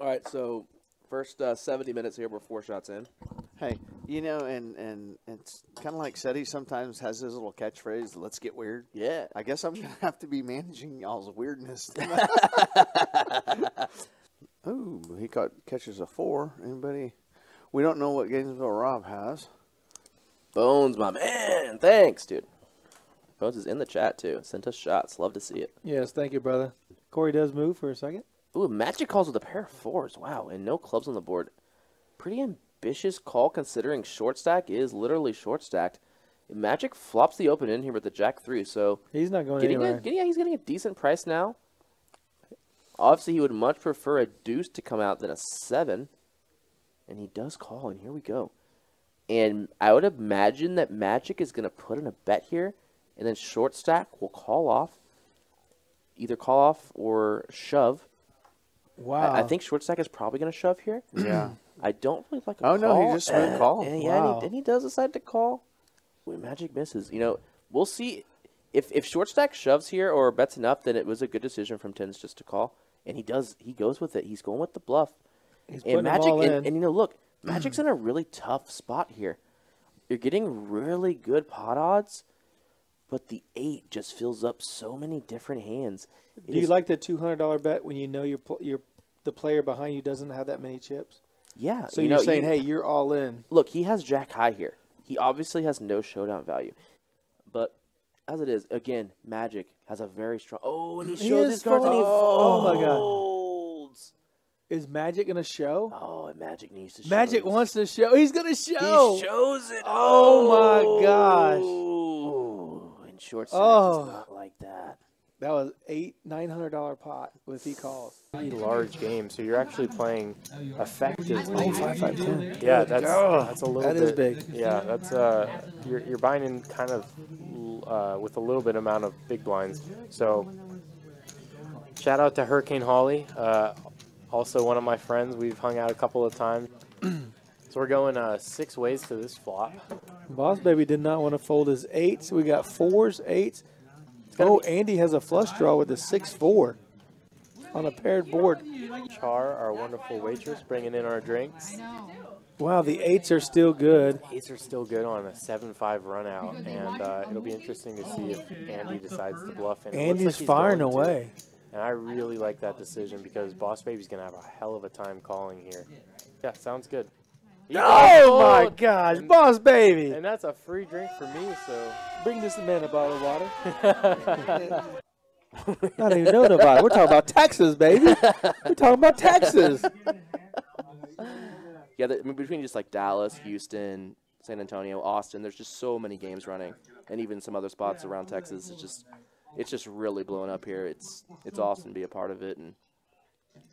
All right, so first 70 minutes here. We're 4 shots in. Hey, you know, and it's kind of like Seti sometimes has his little catchphrase, let's get weird. Yeah. I guess I'm going to have to be managing y'all's weirdness. Ooh, he catches a 4. Anybody? We don't know what Gainesville Rob has. Bones, my man. Thanks, dude. Bones is in the chat, too. Sent us shots. Love to see it. Yes, thank you, brother. Corey does move for a second. Ooh, Magic calls with a pair of 4s. Wow, and no clubs on the board. Pretty ambitious call considering short stack is literally short stacked. Magic flops the open in here with the Jack 3, so he's not going anywhere. He's getting a decent price now. Obviously, he would much prefer a deuce to come out than a 7. And he does call, and here we go. And I would imagine that Magic is going to put in a bet here, and then short stack will call off. Either call off or shove. Wow. I think short stack is probably going to shove here. Yeah. I don't really like a call. Oh, no, he just went call. And he does decide to call. When Magic misses. You know, we'll see. If short stack shoves here or bets enough, then it was a good decision from Tins just to call. And he goes with it. He's going with the bluff. He's and putting them all in. And, you know, look, Magic's in a really tough spot here. You're getting really good pot odds, but the 8 just fills up so many different hands. Do you like the $200 bet when you know the player behind you doesn't have that many chips? Yeah. So you're saying, hey, you're all in. Look, he has Jack high here. He obviously has no showdown value. But as it is, again, Magic has a very strong... Oh, and he shows his cards and he folds. Oh, my God. Is Magic going to show? Oh, and Magic needs to show. Magic wants to show. He's going to show. He shows it. Oh, my gosh. Oh, and short stack is not like that. That was $900 pot if he calls. Pretty large game, so you're actually playing effectively. Oh, 5, 5, 10. Yeah, that's a little bit. That is big. Yeah, that's you're buying in kind of with a little bit amount of big blinds. So shout out to Hurricane Holly, also one of my friends. We've hung out a couple of times. So we're going 6 ways to this flop. Boss Baby did not want to fold his 8s. We got 4s, 8s. Oh, Andy has a flush draw with a 6-4 on a paired board. Char, our wonderful waitress, bringing in our drinks. Wow, the 8s are still good. 8s are still good on a 7-5 run out, and it'll be interesting to see if Andy decides to bluff. And Andy's firing away. And I really like that decision because Boss Baby's going to have a hell of a time calling here. Yeah, sounds good. Oh, my gosh, Boss Baby. And that's a free drink for me, so. Bring this man a bottle of water. I don't even know nobody. We're talking about Texas, baby. We're talking about Texas. Yeah, between just like Dallas, Houston, San Antonio, Austin, there's just so many games running, and even some other spots around Texas. It's just really blowing up here. It's awesome to be a part of it, and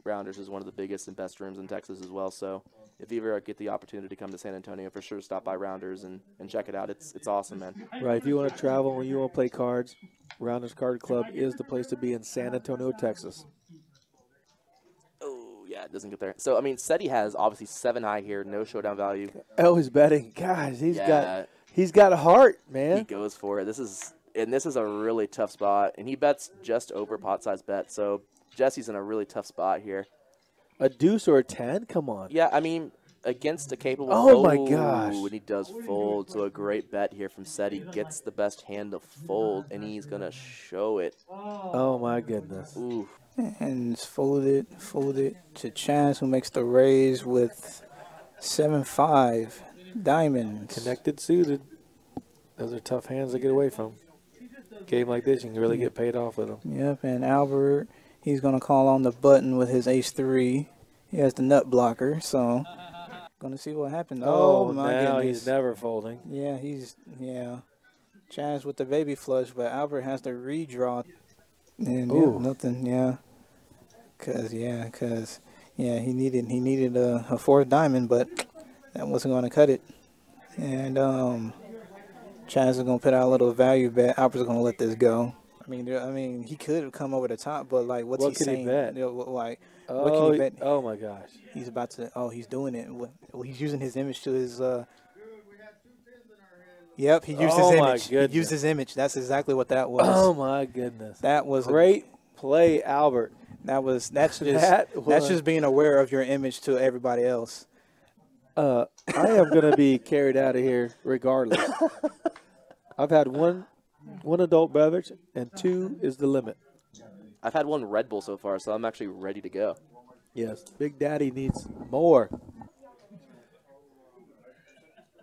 Rounders is one of the biggest and best rooms in Texas as well. So if you ever get the opportunity to come to San Antonio, for sure stop by Rounders and check it out. It's awesome, man. Right. If you want to travel and you want to play cards, Rounders Card Club is the place to be in San Antonio, Texas. Oh, yeah, it doesn't get there. So, I mean, Seti has obviously 7 high here, no showdown value. Oh, he's betting. Guys, he's got a heart, man. He goes for it. This is a really tough spot, and he bets just over pot size bet. So Jesse's in a really tough spot here. A deuce or a 10? Come on. Yeah, I mean, against a capable. Oh, my gosh. And he does fold. So a great bet here from Seti. Gets the best hand to fold, and he's going to show it. Oh, my goodness. Ooh. And it's folded to Chance, who makes the raise with 7-5 diamonds. Connected, suited. Those are tough hands to get away from. Game like this, you can really get paid off with them. Yep, and Albert, he's going to call on the button with his ace-3. He has the nut blocker, so going to see what happens. Oh, my goodness. He's never folding. Yeah, Chance with the baby flush, but Albert has to redraw. And nothing, Because he needed a 4th diamond, but that wasn't going to cut it. And Chaz is going to put out a little value bet. Albert's going to let this go. I mean, he could have come over the top, but like, what's he saying? What can he bet? Oh my gosh, he's about to. Oh, he's doing it. He's using his image to his. Yep, he used his image. He used his image. That's exactly what that was. Oh my goodness, that was great play, Albert. That's just That that's was- just being aware of your image to everybody else. I am going to be carried out of here regardless. I've had one adult beverage, and 2 is the limit. I've had one Red Bull so far, so I'm actually ready to go. Yes, Big Daddy needs more.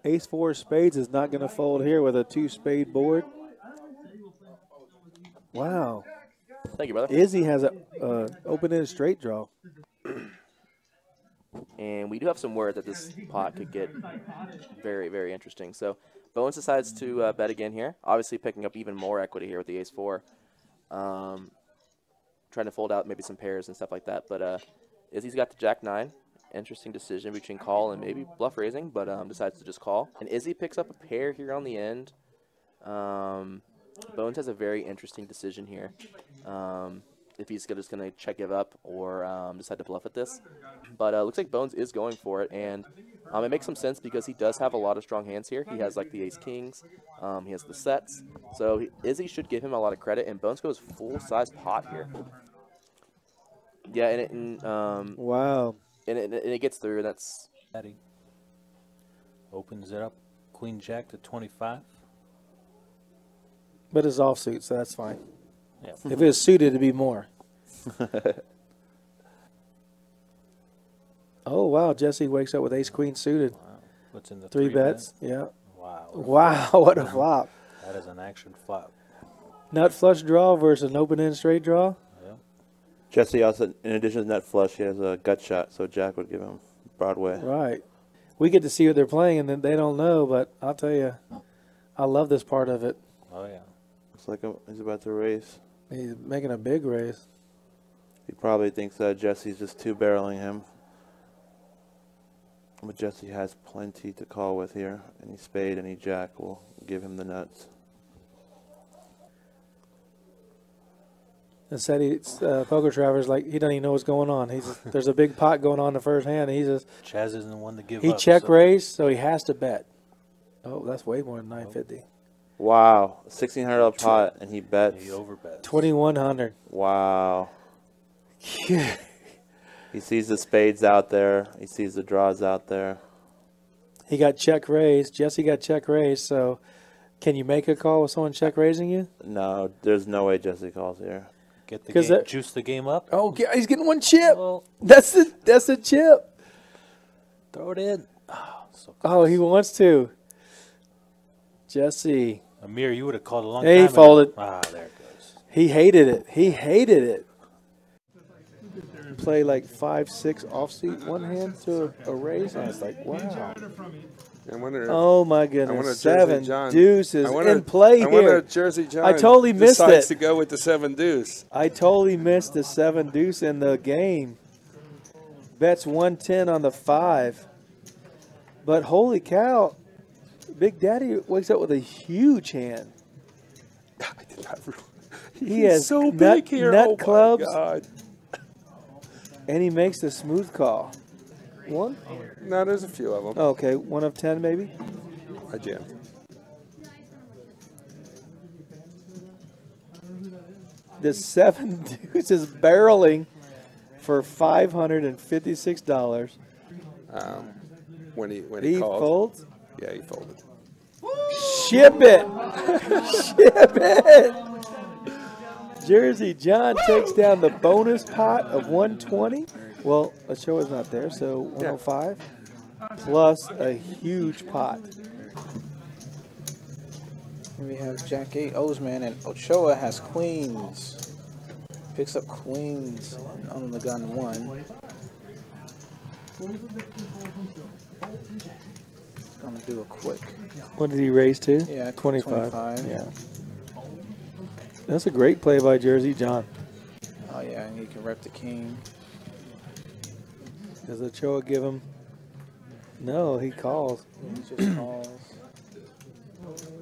Ace 4 spades is not going to fold here with a 2 spade board. Wow. Thank you, brother. Izzy has a open-ended straight draw. And we do have some word that this pot could get very, very interesting. So Bones decides to bet again here, obviously picking up even more equity here with the ace-4. Trying to fold out maybe some pairs and stuff like that. But Izzy's got the jack-9. Interesting decision between call and maybe bluff raising, but decides to just call. And Izzy picks up a pair here on the end. Bones has a very interesting decision here. If he's just going to check give up or decide to bluff at this. But looks like Bones is going for it, and it makes some sense because he does have a lot of strong hands here. He has like the ace-kings, he has the sets. So Izzy should give him a lot of credit, and Bones goes full-size pot here. Yeah, Wow. And it gets through, and that's... Daddy opens it up, Queen Jack to 25. But it's offsuit, so that's fine. Yeah. If it was suited, it'd be more. Oh, wow. Jesse wakes up with ace-queen suited. Wow. What's in the 3 bets. Yeah. Wow. Wow, what a flop. That is an action flop. Nut flush draw versus an open-end straight draw. Yeah. Jesse also, in addition to nut flush, he has a gut shot, so Jack would give him Broadway. Right. We get to see what they're playing, and then they don't know, but I'll tell you, I love this part of it. Oh, yeah. Looks like he's about to raise. He's making a big raise. He probably thinks that Jesse's just two-barreling him. But Jesse has plenty to call with here. Any spade, any jack will give him the nuts. And said Poker Travers, like, he doesn't even know what's going on. There's a big pot going on in the first hand, and Chaz isn't the one to give he up. check so raised, so he has to bet. Oh, that's way more than 950. Wow, $1,600 pot, and he bets. He overbets. 2,100. Wow. He sees the spades out there. He sees the draws out there. He got check raised. Jesse got check raised, so can you make a call with someone check raising you? No, there's no way Jesse calls here. Get the 'Cause game, that- juice the game up. Oh, he's getting one chip. Well, That's the chip. throw it in. Oh, so close. Oh, he wants to. Jesse. Amir, you would have called a long Hey, time he folded. ago. Ah, there it goes. He hated it. He hated it. Play like 5-6 offsuit one hand to a raise. I was like, wow. I wonder if, Oh my I wonder goodness. if Jersey 7 John, deuces I wonder, in play I wonder here. if Jersey John I totally missed decides it. to go with the 7 deuce. I totally missed the 7 deuce in the game. Bets 110 on the 5. But holy cow, Big Daddy wakes up with a huge hand. I did not He He's has so nut, big here. nut Oh clubs, my God. and he makes the smooth call. One? No, there's a few of them. Okay, 1 of 10 maybe. I jammed. The 7 deuce is barreling for $556. When he He called. folds. Yeah, he folded. Ship it. Ship it. Jersey John takes down the bonus pot of 120. Well, Ochoa's not there, so 105 plus a huge pot. And we have Jack 8 Oseman, and Ochoa has queens. Picks up queens on the gun 1. Gonna do a quick. What did he raise to? Yeah, 25. 25. Yeah. That's a great play by Jersey John. Oh yeah, and he can rep the king. Does Ochoa give him? No, he calls. He just calls.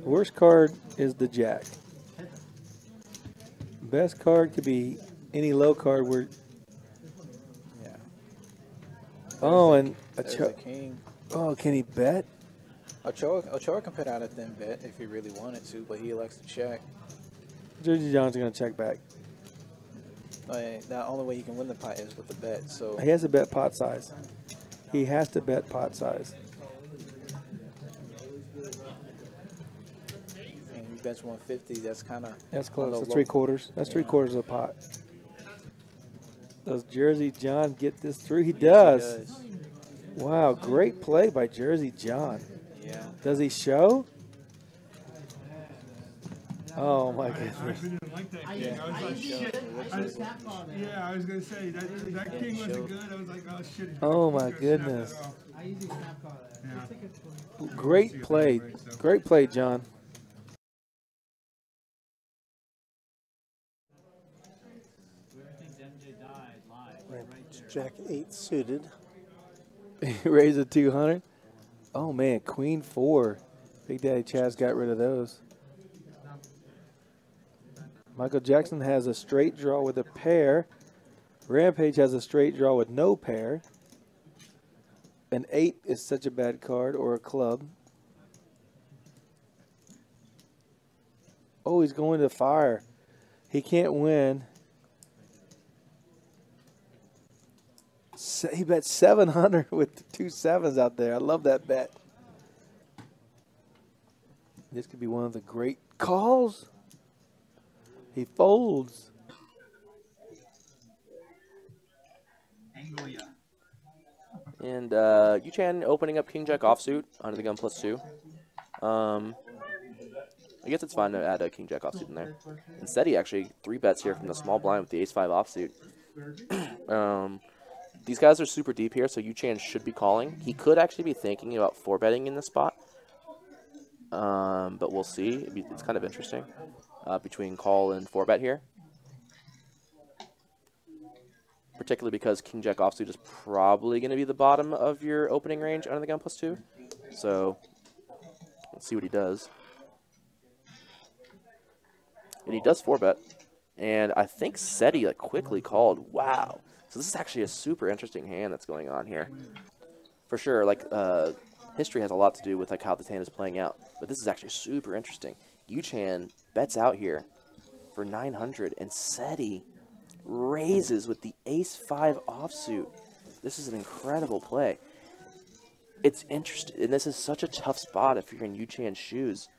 Worst card is the jack. Best card could be any low card where. Yeah. Oh, and There's Ochoa. the king. Oh, can he bet? Ochoa can put out a thin bet if he really wanted to, but he elects to check. Jersey John's going to check back. The only way you can win the pot is with the bet. So He has to bet pot size. He has to bet pot size. and he bets 150. That's kind of That's close. That's 3/4. That's 3/4 of a pot. Does Jersey John get this through? He does. Wow, great play by Jersey John. Yeah. Does he show? Oh my goodness. I actually didn't like that king. I was like, shit. Yeah, I was going to say, that king wasn't good. I was like, oh, shit. Oh my goodness. Yeah. Great play. Great play, John. Jack 8 suited. He raised a 200. Oh man, Queen 4. Big Daddy Chaz got rid of those. Michael Jackson has a straight draw with a pair. Rampage has a straight draw with no pair. An 8 is such a bad card, or a club. Oh, he's going to fire. He can't win. He bet 700 with 2 sevens out there. I love that bet. This could be one of the great calls. He folds. And Yu-Chan opening up King Jack offsuit under the gun +2. I guess it's fine to add a King Jack offsuit in there. Instead, he actually 3-bets here from the small blind with the Ace-5 offsuit. These guys are super deep here, so Yu-Chan should be calling. He could actually be thinking about 4-betting in this spot. But we'll see. It's kind of interesting between call and 4-bet here. Particularly because King Jack offsuit is probably going to be the bottom of your opening range under the gun +2. So let's see what he does. And he does 4-bet. And I think Seti quickly called. Wow. So this is actually a super interesting hand that's going on here. For sure, history has a lot to do with how this hand is playing out. But this is actually super interesting. Yu-Chan bets out here for 900, and Seti raises with the Ace-5 offsuit. This is an incredible play. It's interesting, and this is such a tough spot if you're in Yu-Chan's shoes.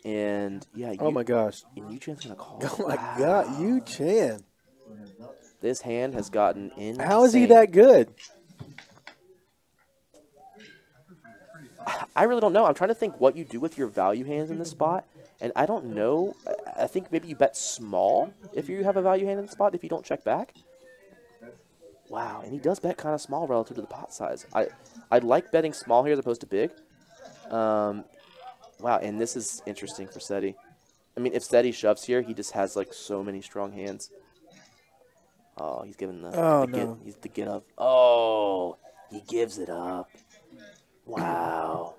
And yeah, Oh my gosh. and Yu-Chan's gonna call. Oh my God, Yu-Chan. This hand has gotten in. How is he that good? I really don't know. I'm trying to think what you do with your value hands in this spot, and I don't know. I think maybe you bet small if you have a value hand in the spot if you don't check back. Wow, and he does bet kind of small relative to the pot size. I like betting small here as opposed to big. Wow, and this is interesting for Seti. I mean, if Seti shoves here, he just has so many strong hands. Oh, he's giving he's the get up. Oh, he gives it up. Wow.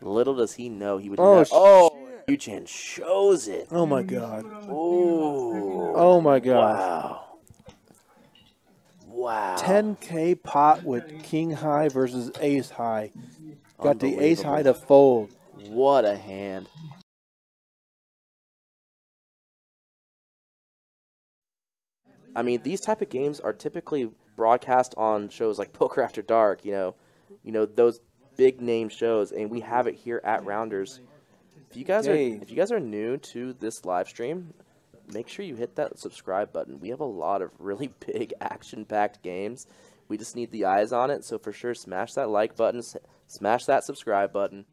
Little does he know he would do that. Oh, Yu-Chan shows it. Oh my God. Oh. Oh my God. Wow. Wow. 10K pot with King High versus Ace High. Got the Ace High to fold. What a hand. I mean, these type of games are typically broadcast on shows like Poker After Dark, you know those big name shows, and we have it here at Rounders. If you guys are new to this live stream, make sure you hit that subscribe button. We have a lot of really big action-packed games. We just need the eyes on it, so for sure smash that like button, smash that subscribe button.